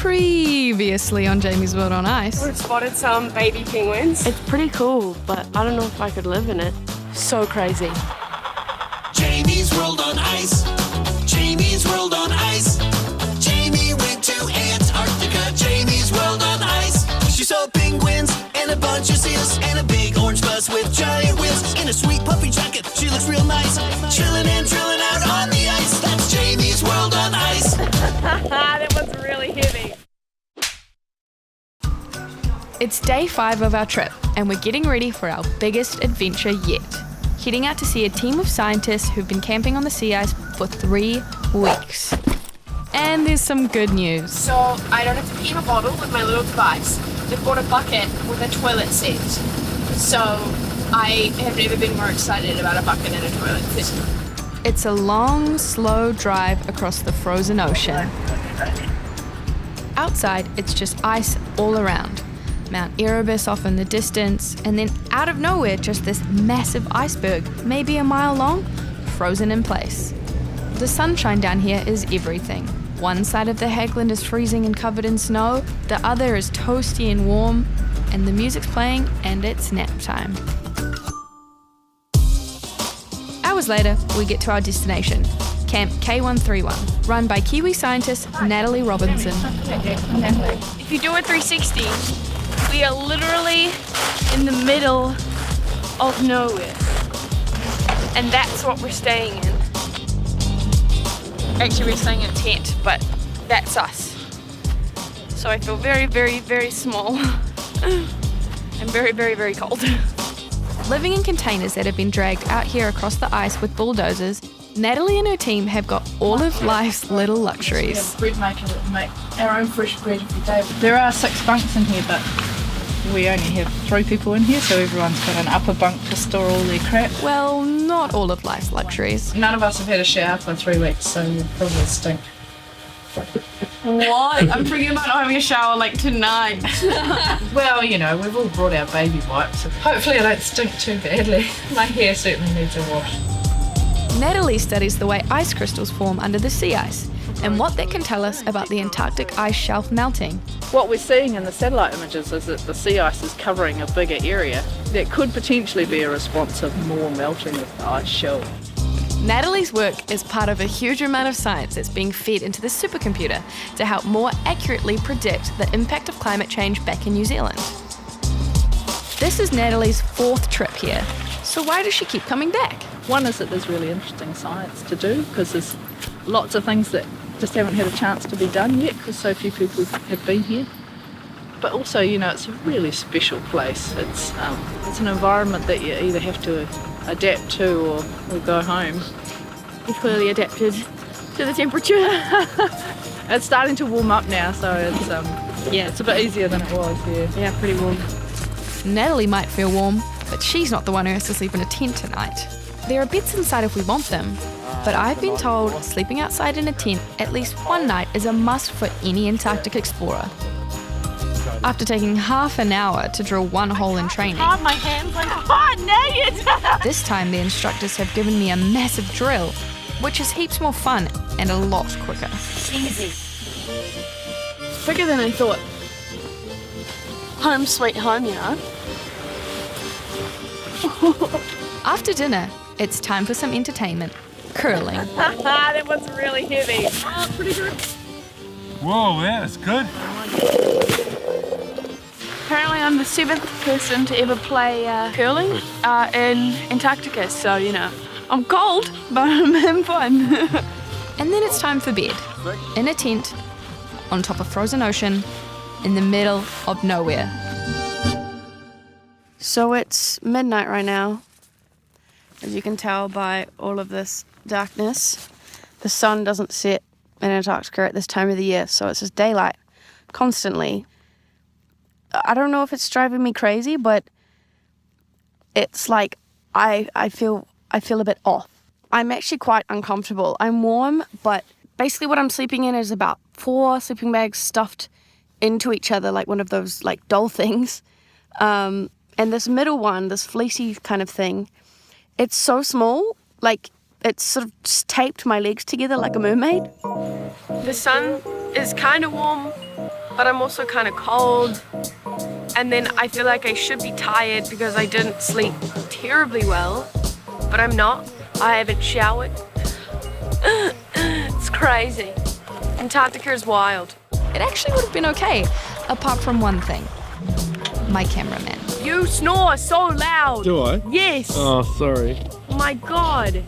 Previously on Jamie's World on Ice. We've spotted some baby penguins. It's pretty cool, but I don't know if I could live in it. So crazy. Jamie's World on Ice. Jamie's World on Ice. Jamie went to Antarctica. Jamie's World on Ice. She saw penguins and a bunch of seals and a big orange bus with giant wheels. In a sweet puffy jacket, she looks real nice. Chilling and drilling out on the ice. That's Jamie's World on Ice. That one's really heavy. It's day 5 of our trip, and we're getting ready for our biggest adventure yet. Heading out to see a team of scientists who've been camping on the sea ice for 3 weeks. And there's some good news. So I don't have to pee in a bottle with my little device. They've bought a bucket with a toilet seat. So I have never been more excited about a bucket and a toilet seat. It's a long, slow drive across the frozen ocean. Outside, it's just ice all around. Mount Erebus off in the distance, and then out of nowhere, just this massive iceberg, maybe a mile long, frozen in place. The sunshine down here is everything. One side of the headland is freezing and covered in snow, the other is toasty and warm, and the music's playing and it's nap time. Hours later, we get to our destination, Camp K131, run by Kiwi scientist Natalie Robinson. If you do a 360, we are literally in the middle of nowhere. And that's what we're staying in. Actually, we're staying in a tent, but that's us. So I feel very, very, very small and very, very, very cold. Living in containers that have been dragged out here across the ice with bulldozers, Natalie and her team have got all of life's little luxuries. Bread maker that we make our own fresh bread every day. There are 6 bunks in here, but we only have 3 people in here, so everyone's got an upper bunk to store all their crap. Well, not all of life's luxuries. None of us have had a shower for 3 weeks, so we probably stink. What? I'm thinking about having a shower like tonight. Well, you know, we've all brought our baby wipes. So hopefully I don't stink too badly. My hair certainly needs a wash. Natalie studies the way ice crystals form under the sea ice and what that can tell us about the Antarctic ice shelf melting. What we're seeing in the satellite images is that the sea ice is covering a bigger area. That could potentially be a response of more melting of the ice shelf. Natalie's work is part of a huge amount of science that's being fed into the supercomputer to help more accurately predict the impact of climate change back in New Zealand. This is Natalie's 4th trip here, so why does she keep coming back? One is that there's really interesting science to do because there's lots of things that just haven't had a chance to be done yet because so few people have been here. But also, you know, it's a really special place. It's an environment that you either have to adapt to or go home. We clearly adapted to the temperature. It's starting to warm up now, so it's a bit easier than it was. Yeah, pretty warm. Natalie might feel warm, but she's not the one who has to sleep in a tent tonight. There are beds inside if we want them, but I've been told sleeping outside in a tent at least one night is a must for any Antarctic explorer. After taking half an hour to drill one hole in training, My hands like naked. this time the instructors have given me a massive drill, which is heaps more fun and a lot quicker. Easy. Quicker than I thought. Home sweet home, you know. After dinner, it's time for some entertainment. Curling. That one's really heavy. Oh, pretty good. Whoa, yeah, that's good. Apparently I'm the 7th person to ever play curling in Antarctica, so, you know, I'm cold, but I'm having fun. And then it's time for bed. In a tent, on top of frozen ocean, in the middle of nowhere. So it's midnight right now, as you can tell by all of this darkness. The sun doesn't set in Antarctica at this time of the year, so it's just daylight constantly. I don't know if it's driving me crazy, but it's like I feel a bit off. I'm actually quite uncomfortable. I'm warm, but basically what I'm sleeping in is about 4 sleeping bags stuffed into each other like one of those like doll things. And this middle one, this fleecy kind of thing, it's so small, like it's sort of just taped my legs together like a mermaid. The sun is kind of warm, but I'm also kind of cold. And then I feel like I should be tired because I didn't sleep terribly well, but I'm not. I haven't showered. It's crazy. Antarctica is wild. It actually would have been okay, apart from one thing. My cameraman. You snore so loud. Do I? Yes. Oh, sorry. Oh my God.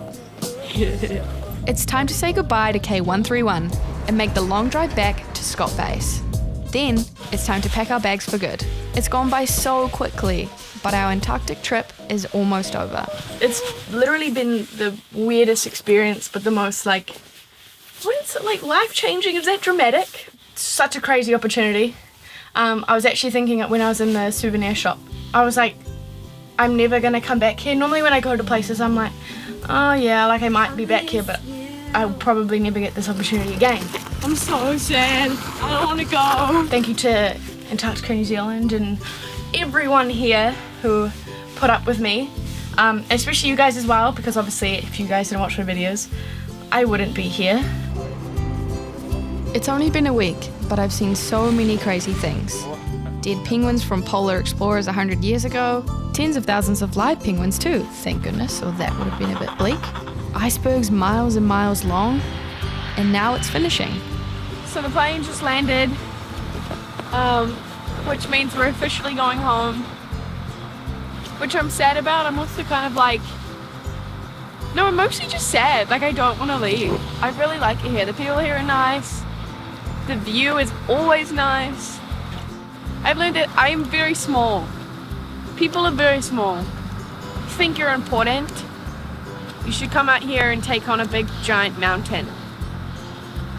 It's time to say goodbye to K131 and make the long drive back to Scott Base. Then it's time to pack our bags for good. It's gone by so quickly, but our Antarctic trip is almost over. It's literally been the weirdest experience, but the most like, what is it, like life-changing? Is that dramatic? Such a crazy opportunity. I was actually thinking it when I was in the souvenir shop. I was like, I'm never gonna come back here. Normally when I go to places, I'm like, oh yeah, like I might be back here, but I'll probably never get this opportunity again. I'm so sad. I don't want to go. Thank you to Antarctica New Zealand and everyone here who put up with me, especially you guys as well, because obviously if you guys didn't watch my videos, I wouldn't be here. It's only been a week, but I've seen so many crazy things. Dead penguins from polar explorers 100 years ago, tens of thousands of live penguins too, thank goodness, or that would have been a bit bleak. Icebergs miles and miles long, and now it's finishing. So the plane just landed, which means we're officially going home, which I'm sad about. I'm also kind of like, no, I'm mostly just sad. Like, I don't want to leave. I really like it here. The people here are nice. The view is always nice. I've learned that I am very small. People are very small. You think you're important? You should come out here and take on a big giant mountain.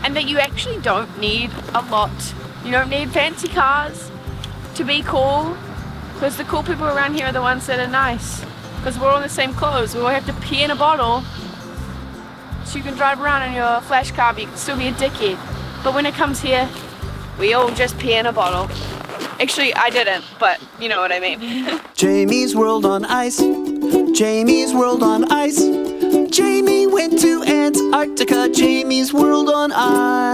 And that you actually don't need a lot. You don't need fancy cars to be cool, because the cool people around here are the ones that are nice. Because we're all in the same clothes. We all have to pee in a bottle. So you can drive around in your flash car, but you can still be a dickhead. But when it comes here, we all just pee in a bottle. Actually, I didn't, but you know what I mean. Jamie's World on Ice. Jamie's World on Ice. Jamie went to Antarctica. Jamie's World on Ice.